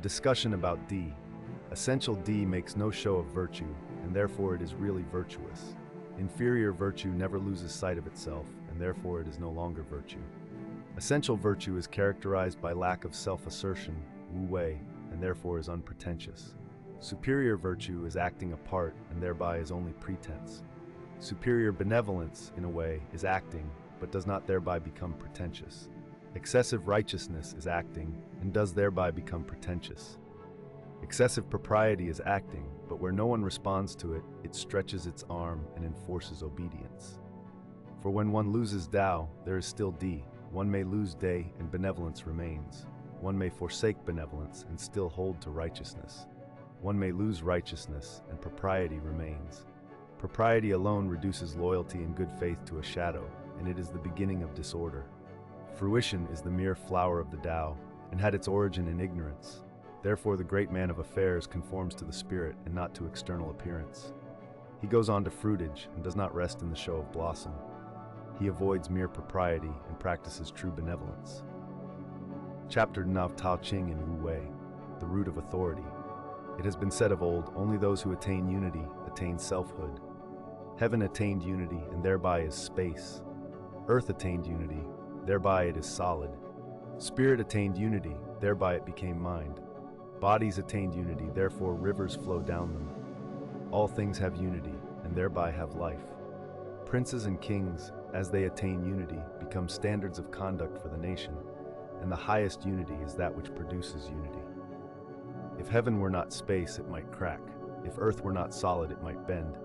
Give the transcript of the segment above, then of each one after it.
discussion about D. Essential D makes no show of virtue, and therefore it is really virtuous. Inferior virtue never loses sight of itself, and therefore it is no longer virtue. Essential virtue is characterized by lack of self-assertion, Wu Wei, and therefore is unpretentious. Superior virtue is acting a part, and thereby is only pretense. Superior benevolence, in a way, is acting, but does not thereby become pretentious. Excessive righteousness is acting, and does thereby become pretentious. Excessive propriety is acting, but where no one responds to it, it stretches its arm and enforces obedience. For when one loses Tao, there is still D. One may lose Day and benevolence remains. One may forsake benevolence and still hold to righteousness. One may lose righteousness and propriety remains. Propriety alone reduces loyalty and good faith to a shadow, and it is the beginning of disorder. Fruition is the mere flower of the Tao, and had its origin in ignorance. Therefore the great man of affairs conforms to the spirit and not to external appearance. He goes on to fruitage and does not rest in the show of blossom. He avoids mere propriety and practices true benevolence. Chapter 9 of Tao Te Ching in Wu Wei, the root of authority. It has been said of old, only those who attain unity attain selfhood. Heaven attained unity, and thereby is space. Earth attained unity, thereby it is solid. Spirit attained unity, thereby it became mind. Bodies attained unity, therefore rivers flow down them. All things have unity, and thereby have life. Princes and kings, as they attain unity, become standards of conduct for the nation, and the highest unity is that which produces unity. If heaven were not space, it might crack. If earth were not solid, it might bend.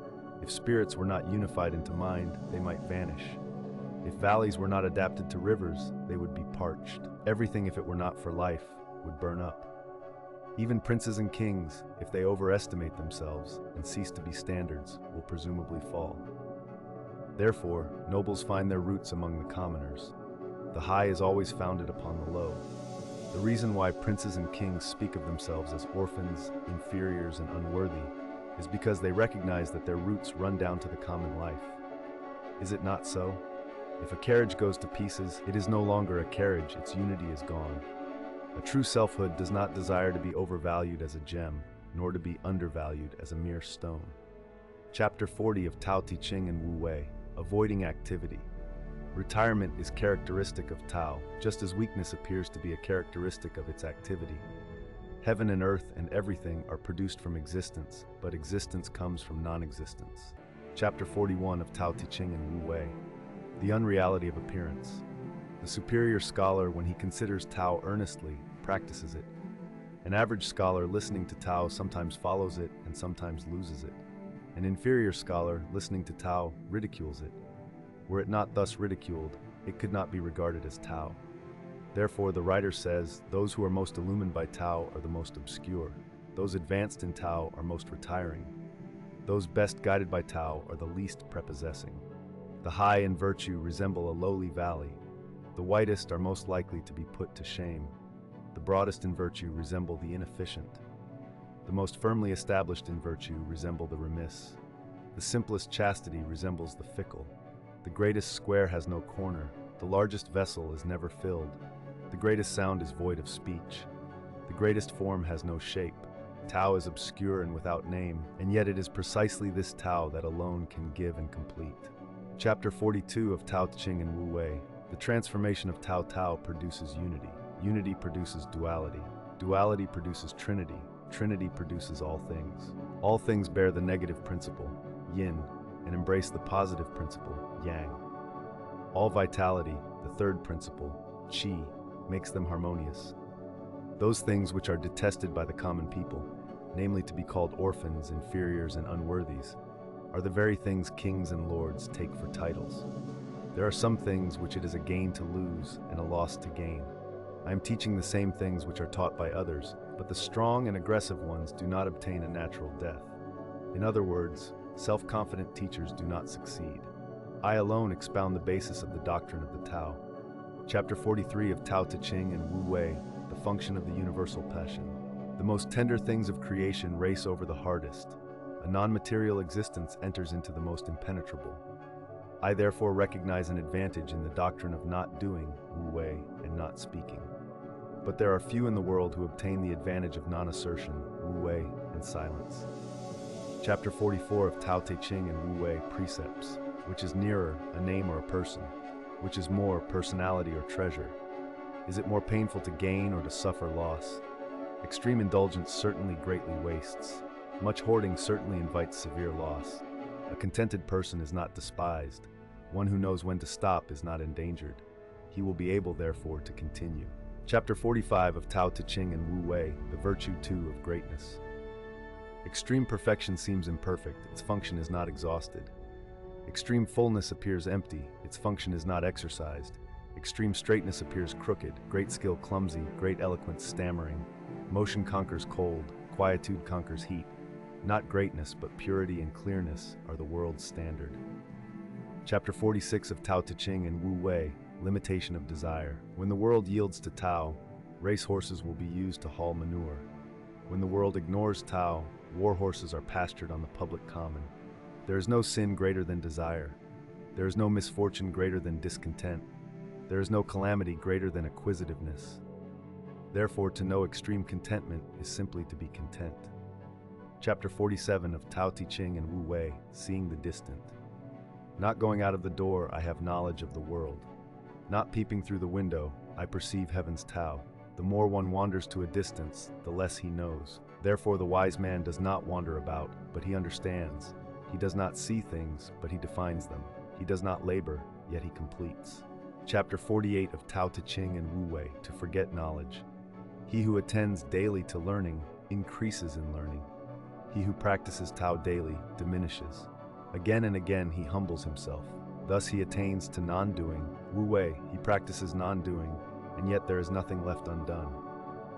If spirits were not unified into mind, they might vanish. If valleys were not adapted to rivers, they would be parched. Everything, if it were not for life, would burn up. Even princes and kings, if they overestimate themselves and cease to be standards, will presumably fall. Therefore, nobles find their roots among the commoners. The high is always founded upon the low. The reason why princes and kings speak of themselves as orphans, inferiors, and unworthy is because they recognize that their roots run down to the common life. Is it not so? If a carriage goes to pieces, it is no longer a carriage, its unity is gone. A true selfhood does not desire to be overvalued as a gem, nor to be undervalued as a mere stone. Chapter 40 of Tao Te Ching and Wu Wei, avoiding activity. Retirement is characteristic of Tao, just as weakness appears to be a characteristic of its activity. Heaven and earth and everything are produced from existence, but existence comes from non-existence. Chapter 41 of Tao Te Ching and Wu Wei, the unreality of appearance. The superior scholar, when he considers Tao earnestly, practices it. An average scholar listening to Tao sometimes follows it and sometimes loses it. An inferior scholar listening to Tao ridicules it. Were it not thus ridiculed, it could not be regarded as Tao. Therefore, the writer says, those who are most illumined by Tao are the most obscure. Those advanced in Tao are most retiring. Those best guided by Tao are the least prepossessing. The high in virtue resemble a lowly valley. The whitest are most likely to be put to shame. The broadest in virtue resemble the inefficient. The most firmly established in virtue resemble the remiss. The simplest chastity resembles the fickle. The greatest square has no corner. The largest vessel is never filled. The greatest sound is void of speech. The greatest form has no shape. Tao is obscure and without name, and yet it is precisely this Tao that alone can give and complete. Chapter 42 of Tao Te Ching and Wu Wei, the transformation of Tao Tao produces unity. Unity produces duality. Duality produces trinity. Trinity produces all things. All things bear the negative principle, yin, and embrace the positive principle, yang. All vitality, the third principle, qi, makes them harmonious. Those things which are detested by the common people, namely to be called orphans, inferiors, and unworthies, are the very things kings and lords take for titles. There are some things which it is a gain to lose and a loss to gain. I am teaching the same things which are taught by others, but the strong and aggressive ones do not obtain a natural death. In other words, self-confident teachers do not succeed. I alone expound the basis of the doctrine of the Tao. Chapter 43 of Tao Te Ching and Wu Wei, the function of the universal passion. The most tender things of creation race over the hardest. A non-material existence enters into the most impenetrable. I therefore recognize an advantage in the doctrine of not doing, Wu Wei, and not speaking. but there are few in the world who obtain the advantage of non-assertion, Wu Wei, and silence. Chapter 44 of Tao Te Ching and Wu Wei precepts. Which is nearer, a name or a person? Which is more, personality or treasure? Is it more painful to gain or to suffer loss? Extreme indulgence certainly greatly wastes. Much hoarding certainly invites severe loss. A contented person is not despised. One who knows when to stop is not endangered. He will be able, therefore, to continue. Chapter 45 of Tao Te Ching and Wu Wei, the virtue too of greatness. Extreme perfection seems imperfect, its function is not exhausted. Extreme fullness appears empty, its function is not exercised. Extreme straightness appears crooked, great skill clumsy, great eloquence stammering. Motion conquers cold, quietude conquers heat. Not greatness, but purity and clearness are the world's standard. Chapter 46 of Tao Te Ching and Wu Wei, limitation of desire. When the world yields to Tao, racehorses will be used to haul manure. When the world ignores Tao, war horses are pastured on the public common. There is no sin greater than desire. There is no misfortune greater than discontent. There is no calamity greater than acquisitiveness. Therefore, to know extreme contentment is simply to be content. Chapter 47 of Tao Te Ching and Wu Wei, seeing the distant. Not going out of the door, I have knowledge of the world. Not peeping through the window, I perceive heaven's Tao. The more one wanders to a distance, the less he knows. Therefore, the wise man does not wander about, but he understands. He does not see things, but he defines them. He does not labor, yet he completes. Chapter 48 of Tao Te Ching and Wu Wei, to forget knowledge. He who attends daily to learning increases in learning. He who practices Tao daily diminishes. Again and again he humbles himself. Thus he attains to non-doing. Wu Wei, he practices non-doing, and yet there is nothing left undone.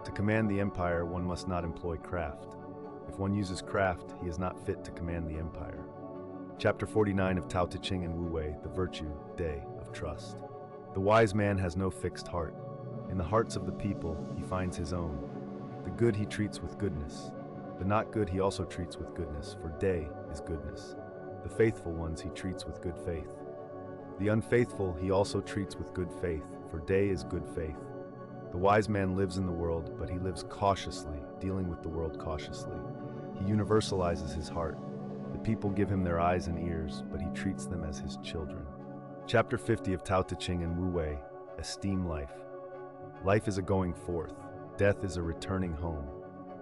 To command the empire, one must not employ craft. If one uses craft, he is not fit to command the empire. Chapter 49 of Tao Te Ching and Wu Wei, the virtue, day, of trust. The wise man has no fixed heart. In the hearts of the people, he finds his own. The good he treats with goodness. The not good he also treats with goodness, for day is goodness. The faithful ones he treats with good faith. The unfaithful he also treats with good faith, for day is good faith. The wise man lives in the world, but he lives cautiously, dealing with the world cautiously. He universalizes his heart. The people give him their eyes and ears, but he treats them as his children. Chapter 50 of Tao Te Ching and Wu Wei, esteem life. Life is a going forth. Death is a returning home.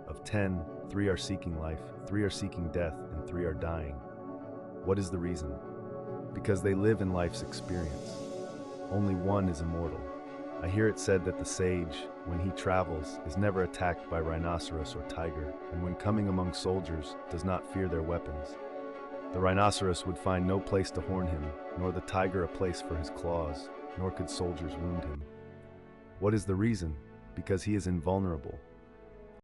Of 10, 3 are seeking life, 3 are seeking death, and 3 are dying. What is the reason? Because they live in life's experience. Only one is immortal. I hear it said that the sage, when he travels, is never attacked by rhinoceros or tiger, and when coming among soldiers, does not fear their weapons. The rhinoceros would find no place to horn him, nor the tiger a place for his claws, nor could soldiers wound him. What is the reason? Because he is invulnerable.